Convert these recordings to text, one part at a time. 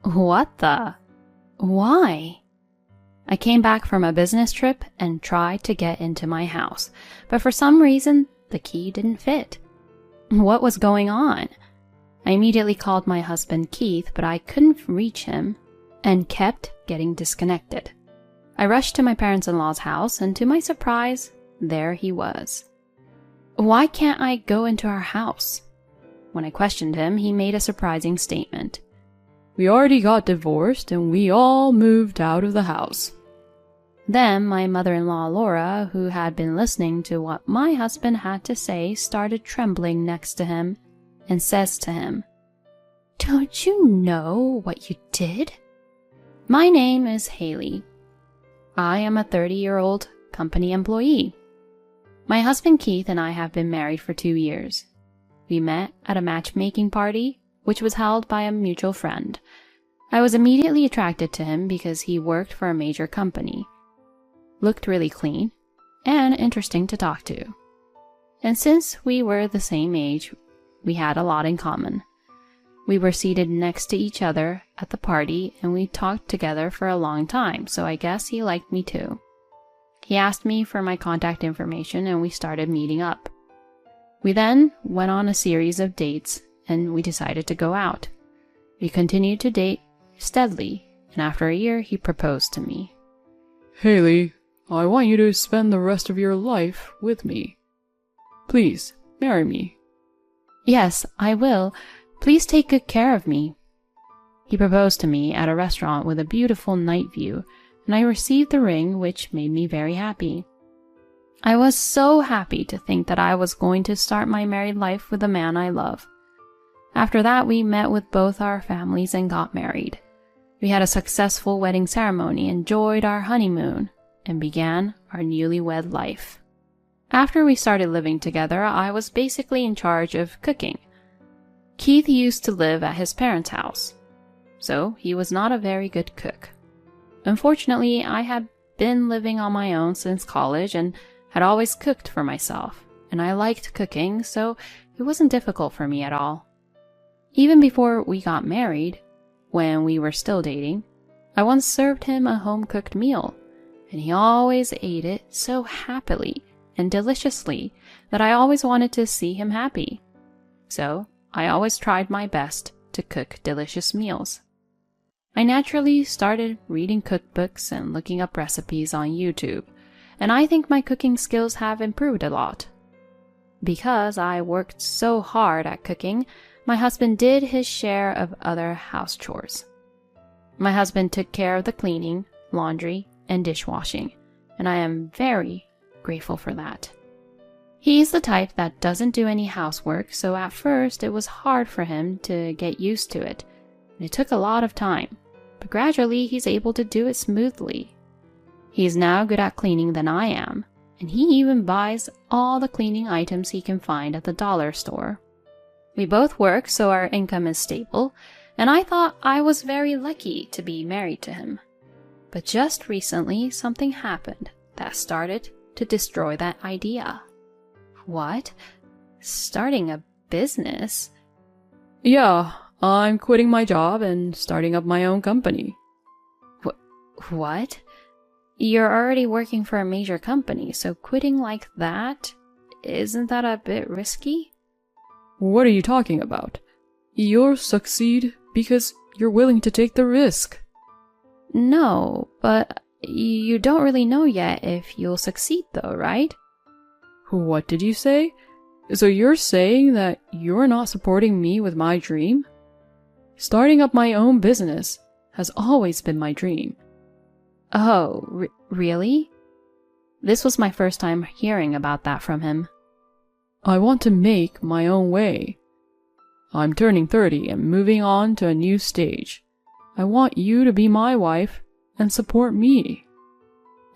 What the? Why? I came back from a business trip and tried to get into my house, but for some reason, the key didn't fit. What was going on? I immediately called my husband Keith, but I couldn't reach him and kept getting disconnected. I rushed to my parents-in-law's house, and to my surprise, there he was. Why can't I go into our house? When I questioned him, he made a surprising statement. We already got divorced and we all moved out of the house. Then my mother-in-law Laura, who had been listening to what my husband had to say, started trembling next to him and says to him, Don't you know what you did? My name is Haley. I am a 30-year-old company employee. My husband Keith and I have been married for 2 years. We met at a matchmaking party, which was held by a mutual friend. I was immediately attracted to him because he worked for a major company, looked really clean, and interesting to talk to. And since we were the same age, we had a lot in common. We were seated next to each other at the party, and we talked together for a long time, so I guess he liked me too. He asked me for my contact information, and we started meeting up. We then went on a series of dates, and we decided to go out. We continued to date steadily, and after a year, he proposed to me. Haley, I want you to spend the rest of your life with me. Please, marry me. Yes, I will. Please take good care of me. He proposed to me at a restaurant with a beautiful night view, and I received the ring, which made me very happy. I was so happy to think that I was going to start my married life with the man I love. After that, we met with both our families and got married. We had a successful wedding ceremony, enjoyed our honeymoon, and began our newlywed life. After we started living together, I was basically in charge of cooking. Keith used to live at his parents' house, so he was not a very good cook. Unfortunately, I had been living on my own since college and had always cooked for myself, and I liked cooking, so it wasn't difficult for me at all. Even before we got married, when we were still dating, I once served him a home-cooked meal, and he always ate it so happily and deliciously that I always wanted to see him happy. So I always tried my best to cook delicious meals. I naturally started reading cookbooks and looking up recipes on YouTube, and I think my cooking skills have improved a lot. Because I worked so hard at cooking, my husband did his share of other house chores. My husband took care of the cleaning, laundry, and dishwashing, and I am very grateful for that. He's the type that doesn't do any housework, so at first it was hard for him to get used to it, and it took a lot of time, but gradually he's able to do it smoothly. He's now good at cleaning than I am, and he even buys all the cleaning items he can find at the dollar store. We both work, so our income is stable, and I thought I was very lucky to be married to him. But just recently, something happened that started to destroy that idea. What? Starting a business? Yeah, I'm quitting my job and starting up my own company. What? You're already working for a major company, so quitting like that, isn't that a bit risky? What are you talking about? You'll succeed because you're willing to take the risk. No, but you don't really know yet if you'll succeed though, right? What did you say? So you're saying that you're not supporting me with my dream? Starting up my own business has always been my dream. Oh, really? This was my first time hearing about that from him. I want to make my own way. I'm turning 30 and moving on to a new stage. I want you to be my wife and support me.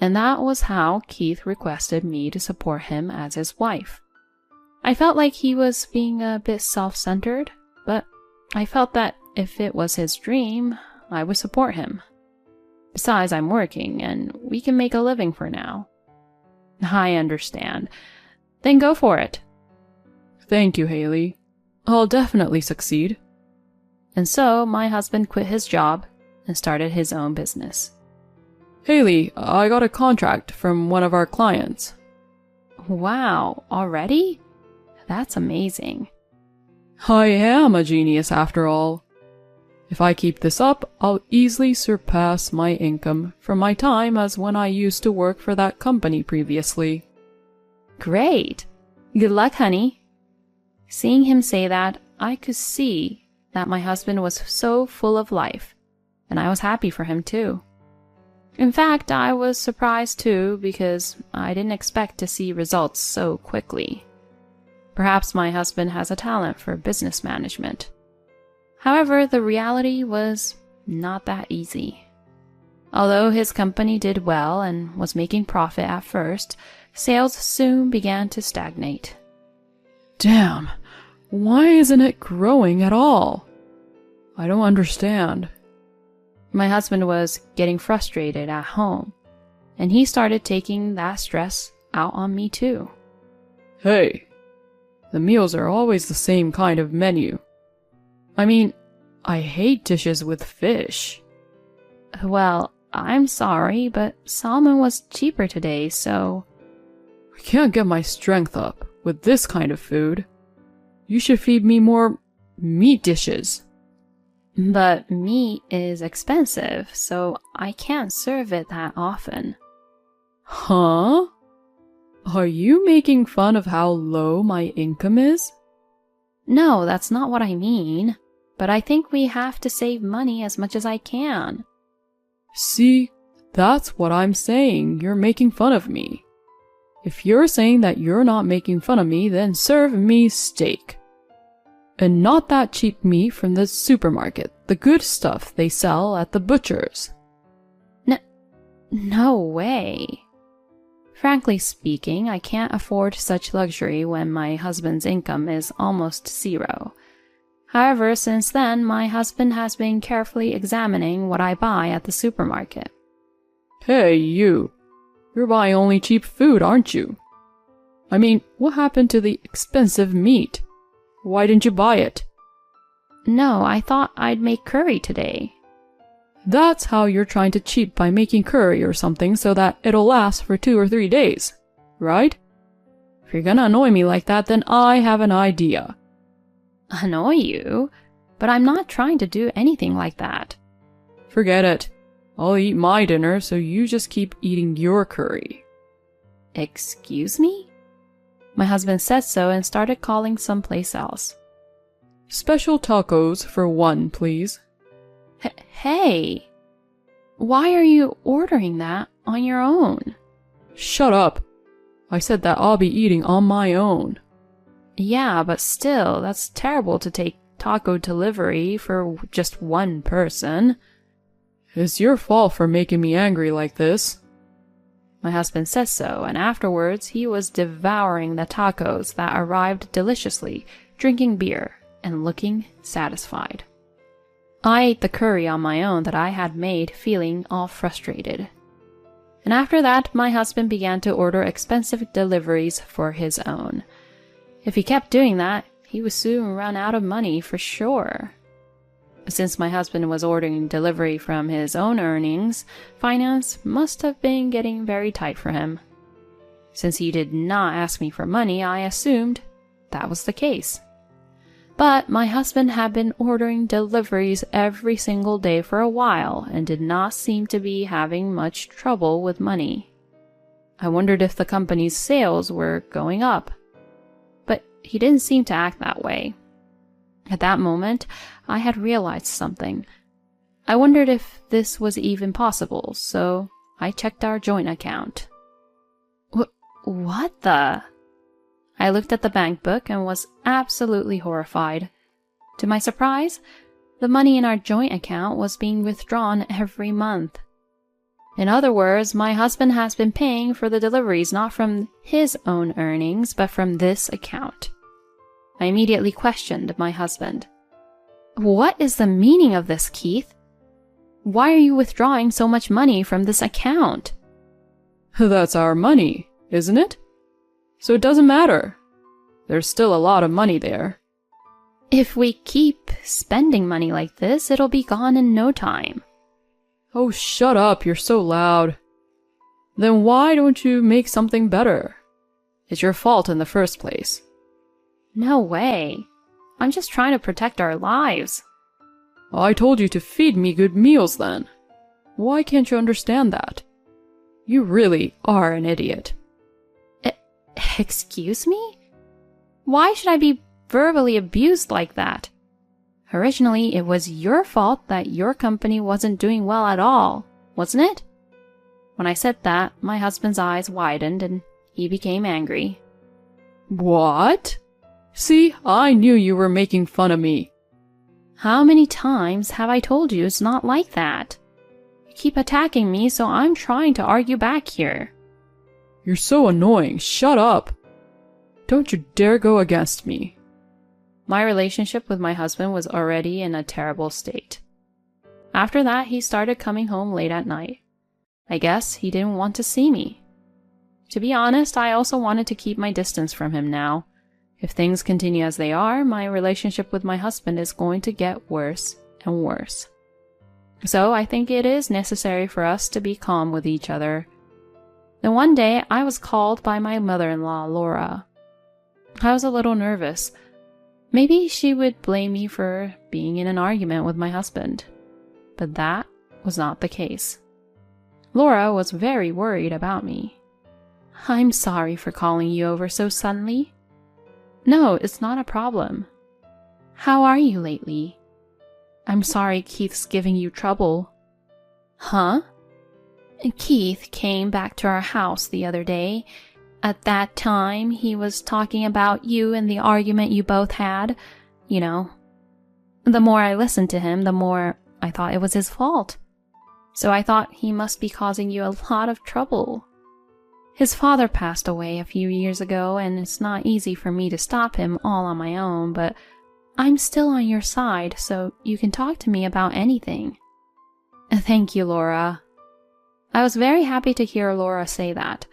And that was how Keith requested me to support him as his wife. I felt like he was being a bit self-centered, but I felt that if it was his dream, I would support him. Besides, I'm working, and we can make a living for now. I understand. Then go for it. Thank you, Haley. I'll definitely succeed. And so my husband quit his job and started his own business. Haley, I got a contract from one of our clients. Wow, already? That's amazing. I am a genius after all. If I keep this up, I'll easily surpass my income from my time as when I used to work for that company previously. Great. Good luck, honey. Seeing him say that, I could see that my husband was so full of life, and I was happy for him too. In fact, I was surprised too because I didn't expect to see results so quickly. Perhaps my husband has a talent for business management. However, the reality was not that easy. Although his company did well and was making profit at first, sales soon began to stagnate. Damn, why isn't it growing at all? I don't understand. My husband was getting frustrated at home, and he started taking that stress out on me too. Hey, the meals are always the same kind of menu. I mean, I hate dishes with fish. Well, I'm sorry, but salmon was cheaper today, so... I can't get my strength up with this kind of food. You should feed me more meat dishes. But meat is expensive, so I can't serve it that often. Huh? Are you making fun of how low my income is? No, that's not what I mean. But I think we have to save money as much as I can. See, that's what I'm saying. You're making fun of me. If you're saying that you're not making fun of me, then serve me steak. And not that cheap meat from the supermarket, the good stuff they sell at the butcher's. No way. Frankly speaking, I can't afford such luxury when my husband's income is almost zero. However, since then, my husband has been carefully examining what I buy at the supermarket. Hey, you. You're buying only cheap food, aren't you? I mean, what happened to the expensive meat? Why didn't you buy it? No, I thought I'd make curry today. That's how you're trying to cheat by making curry or something so that it'll last for 2 or 3 days, right? If you're gonna annoy me like that, then I have an idea. Annoy you? But I'm not trying to do anything like that. Forget it. I'll eat my dinner, so you just keep eating your curry. Excuse me? My husband said so and started calling someplace else. Special tacos for 1, please. Hey! Why are you ordering that on your own? Shut up! I said that I'll be eating on my own. Yeah, but still, that's terrible to take taco delivery for just one person. It's your fault for making me angry like this. My husband says so, and afterwards he was devouring the tacos that arrived deliciously, drinking beer, and looking satisfied. I ate the curry on my own that I had made, feeling all frustrated. And after that, my husband began to order expensive deliveries for his own. If he kept doing that, he would soon run out of money for sure. Since my husband was ordering delivery from his own earnings, finance must have been getting very tight for him. Since he did not ask me for money, I assumed that was the case. But my husband had been ordering deliveries every single day for a while and did not seem to be having much trouble with money. I wondered if the company's sales were going up. But he didn't seem to act that way. At that moment, I had realized something. I wondered if this was even possible, so I checked our joint account. What the? I looked at the bank book and was absolutely horrified. To my surprise, the money in our joint account was being withdrawn every month. In other words, my husband has been paying for the deliveries not from his own earnings, but from this account. I immediately questioned my husband. What is the meaning of this, Keith? Why are you withdrawing so much money from this account? That's our money, isn't it? So it doesn't matter. There's still a lot of money there. If we keep spending money like this, it'll be gone in no time. Oh, shut up, you're so loud. Then why don't you make something better? It's your fault in the first place. No way. I'm just trying to protect our lives. I told you to feed me good meals then. Why can't you understand that? You really are an idiot. Excuse me? Why should I be verbally abused like that? Originally, it was your fault that your company wasn't doing well at all, wasn't it? When I said that, my husband's eyes widened and he became angry. What? See, I knew you were making fun of me. How many times have I told you it's not like that? You keep attacking me, so I'm trying to argue back here. You're so annoying. Shut up. Don't you dare go against me. My relationship with my husband was already in a terrible state. After that, he started coming home late at night. I guess he didn't want to see me. To be honest, I also wanted to keep my distance from him now. If things continue as they are, my relationship with my husband is going to get worse and worse. So I think it is necessary for us to be calm with each other. Then one day, I was called by my mother-in-law, Laura. I was a little nervous. Maybe she would blame me for being in an argument with my husband. But that was not the case. Laura was very worried about me. I'm sorry for calling you over so suddenly. No, it's not a problem. How are you lately? I'm sorry Keith's giving you trouble. Huh? Keith came back to our house the other day. At that time, he was talking about you and the argument you both had. You know. The more I listened to him, the more I thought it was his fault. So I thought he must be causing you a lot of trouble. His father passed away a few years ago, and it's not easy for me to stop him all on my own, but I'm still on your side, so you can talk to me about anything. Thank you, Laura. I was very happy to hear Laura say that.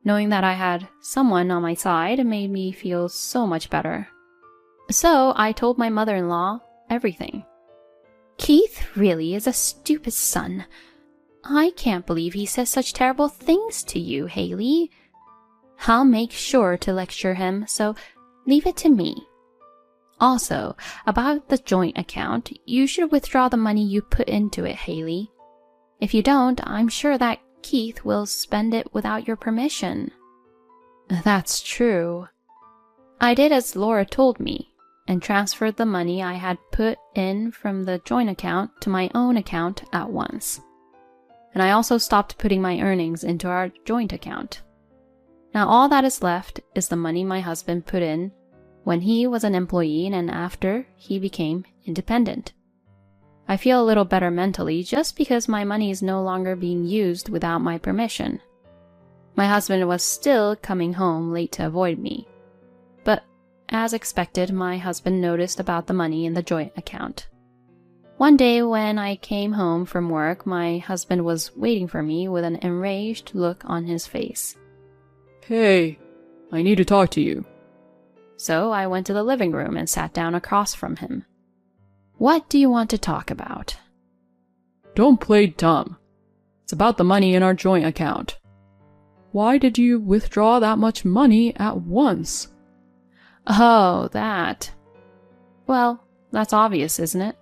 Knowing that I had someone on my side made me feel so much better. So I told my mother-in-law everything. Keith really is a stupid son. I can't believe he says such terrible things to you, Haley. I'll make sure to lecture him, so leave it to me. Also, about the joint account, you should withdraw the money you put into it, Haley. If you don't, I'm sure that Keith will spend it without your permission. That's true. I did as Laura told me, and transferred the money I had put in from the joint account to my own account at once. And I also stopped putting my earnings into our joint account. Now all that is left is the money my husband put in when he was an employee and after he became independent. I feel a little better mentally just because my money is no longer being used without my permission. My husband was still coming home late to avoid me. But as expected, my husband noticed about the money in the joint account. One day when I came home from work, my husband was waiting for me with an enraged look on his face. Hey, I need to talk to you. So I went to the living room and sat down across from him. What do you want to talk about? Don't play dumb. It's about the money in our joint account. Why did you withdraw that much money at once? Oh, that. Well, that's obvious, isn't it?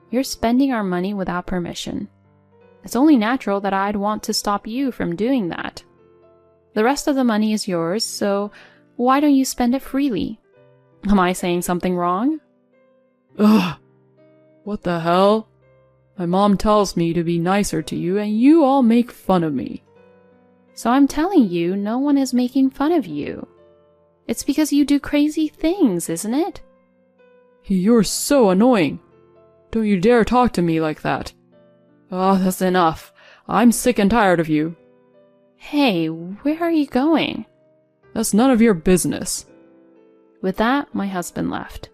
You're spending our money without permission. It's only natural that I'd want to stop you from doing that. The rest of the money is yours, so why don't you spend it freely? Am I saying something wrong? Ugh! What the hell? My mom tells me to be nicer to you, and you all make fun of me. So I'm telling you, no one is making fun of you. It's because you do crazy things, isn't it? You're so annoying. Don't you dare talk to me like that. Oh, that's enough. I'm sick and tired of you. Hey, where are you going? That's none of your business. With that, my husband left.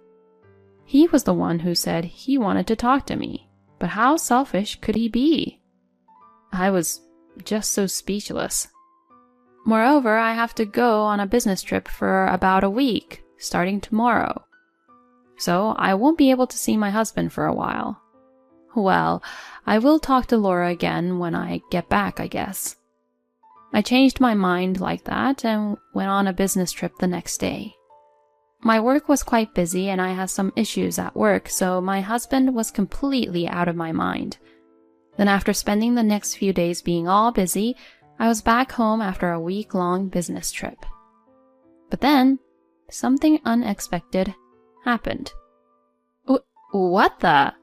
He was the one who said he wanted to talk to me, but how selfish could he be? I was just so speechless. Moreover, I have to go on a business trip for about a week, starting tomorrow. so I won't be able to see my husband for a while. Well, I will talk to Laura again when I get back, I guess. I changed my mind like that and went on a business trip the next day. My work was quite busy and I had some issues at work, so my husband was completely out of my mind. Then after spending the next few days being all busy, I was back home after a week-long business trip. But then, something unexpected happened. What the?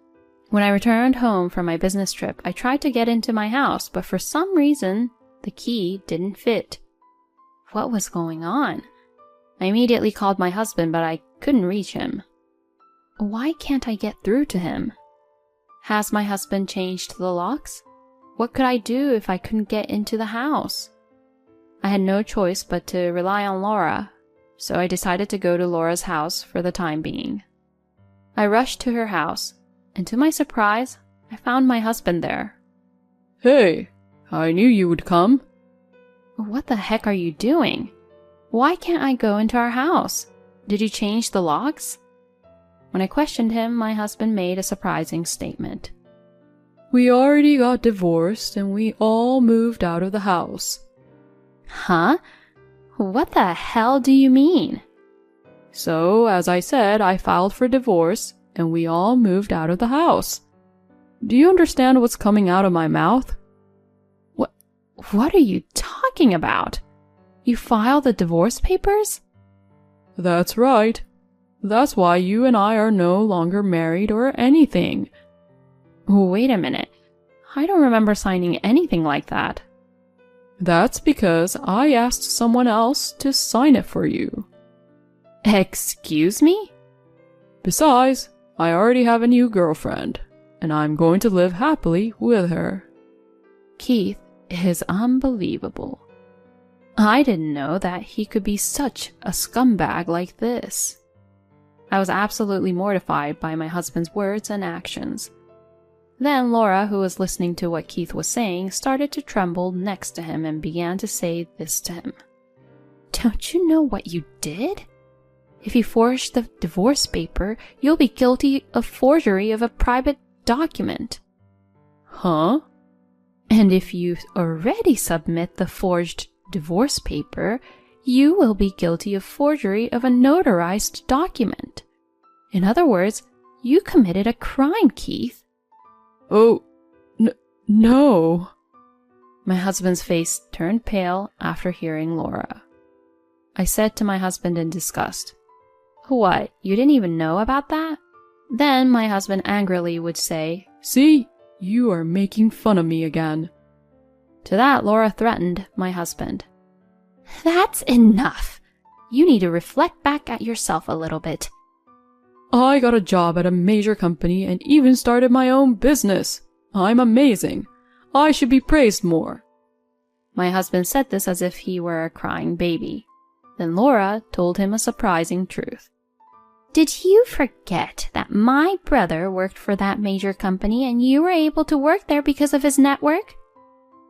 When I returned home from my business trip, I tried to get into my house, but for some reason, the key didn't fit. What was going on? I immediately called my husband, but I couldn't reach him. Why can't I get through to him? Has my husband changed the locks? What could I do if I couldn't get into the house? I had no choice but to rely on Laura, so I decided to go to Laura's house for the time being. I rushed to her house, and to my surprise, I found my husband there. Hey, I knew you would come. What the heck are you doing? Why can't I go into our house? Did you change the locks? When I questioned him, my husband made a surprising statement. We already got divorced and we all moved out of the house. Huh? What the hell do you mean? So, as I said, I filed for divorce and we all moved out of the house. Do you understand what's coming out of my mouth? What are you talking about? You filed the divorce papers? That's right. That's why you and I are no longer married or anything. Wait a minute. I don't remember signing anything like that. That's because I asked someone else to sign it for you. Excuse me? Besides, I already have a new girlfriend, and I'm going to live happily with her. Keith is unbelievable. I didn't know that he could be such a scumbag like this. I was absolutely mortified by my husband's words and actions. Then Laura, who was listening to what Keith was saying, started to tremble next to him and began to say this to him. Don't you know what you did? If you forged the divorce paper, you'll be guilty of forgery of a private document. Huh? And if you already submit the forged divorce paper, you will be guilty of forgery of a notarized document. In other words, you committed a crime, Keith. Oh, no. My husband's face turned pale after hearing Laura. I said to my husband in disgust, What, you didn't even know about that? Then my husband angrily would say, See, you are making fun of me again. To that, Laura threatened my husband. That's enough. You need to reflect back at yourself a little bit. I got a job at a major company and even started my own business. I'm amazing. I should be praised more. My husband said this as if he were a crying baby. Then Laura told him a surprising truth. Did you forget that my brother worked for that major company and you were able to work there because of his network?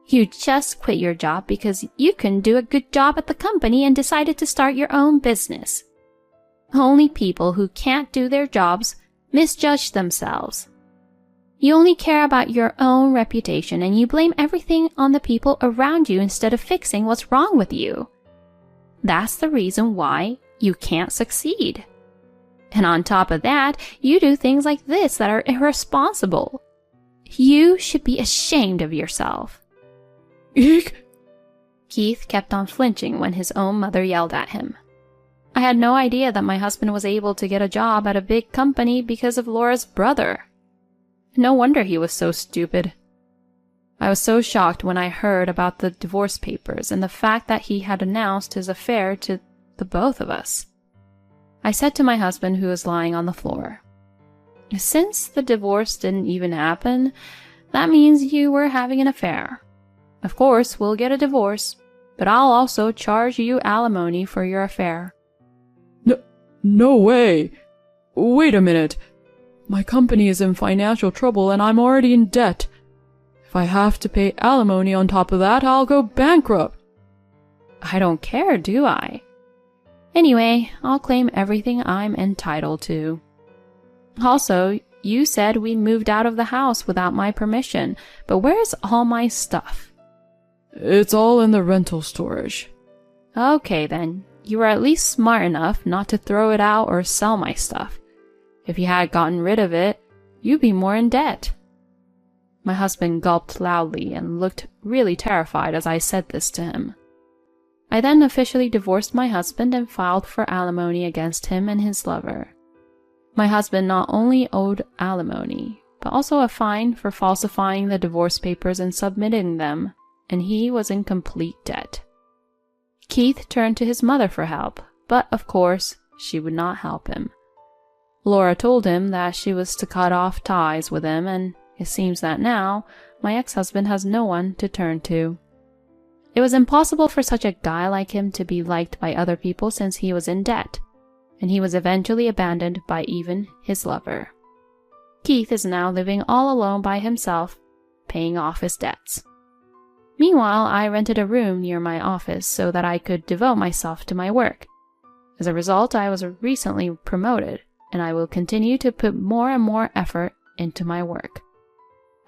You just quit your job because you couldn't do a good job at the company and decided to start your own business. Only people who can't do their jobs misjudge themselves. You only care about your own reputation and you blame everything on the people around you instead of fixing what's wrong with you. That's the reason why you can't succeed. And on top of that, you do things like this that are irresponsible. You should be ashamed of yourself. Eek! Keith kept on flinching when his own mother yelled at him. I had no idea that my husband was able to get a job at a big company because of Laura's brother. No wonder he was so stupid. I was so shocked when I heard about the divorce papers and the fact that he had announced his affair to the both of us. I said to my husband, who was lying on the floor, Since the divorce didn't even happen, that means you were having an affair. Of course, we'll get a divorce, but I'll also charge you alimony for your affair. No way! Wait a minute. My company is in financial trouble and I'm already in debt. If I have to pay alimony on top of that, I'll go bankrupt. I don't care, do I? Anyway, I'll claim everything I'm entitled to. Also, you said we moved out of the house without my permission, but where's all my stuff? It's all in the rental storage. Okay then, you were at least smart enough not to throw it out or sell my stuff. If you had gotten rid of it, you'd be more in debt. My husband gulped loudly and looked really terrified as I said this to him. I then officially divorced my husband and filed for alimony against him and his lover. My husband not only owed alimony, but also a fine for falsifying the divorce papers and submitting them, and he was in complete debt. Keith turned to his mother for help, but of course, she would not help him. Laura told him that she was to cut off ties with him, and it seems that now my ex-husband has no one to turn to. It was impossible for such a guy like him to be liked by other people since he was in debt, and he was eventually abandoned by even his lover. Keith is now living all alone by himself, paying off his debts. Meanwhile, I rented a room near my office so that I could devote myself to my work. As a result, I was recently promoted, and I will continue to put more and more effort into my work.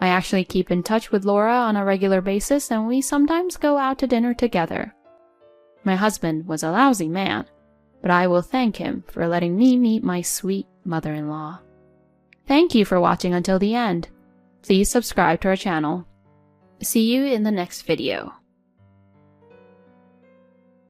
I actually keep in touch with Laura on a regular basis, and we sometimes go out to dinner together. My husband was a lousy man, but I will thank him for letting me meet my sweet mother-in-law. Thank you for watching until the end. Please subscribe to our channel. See you in the next video.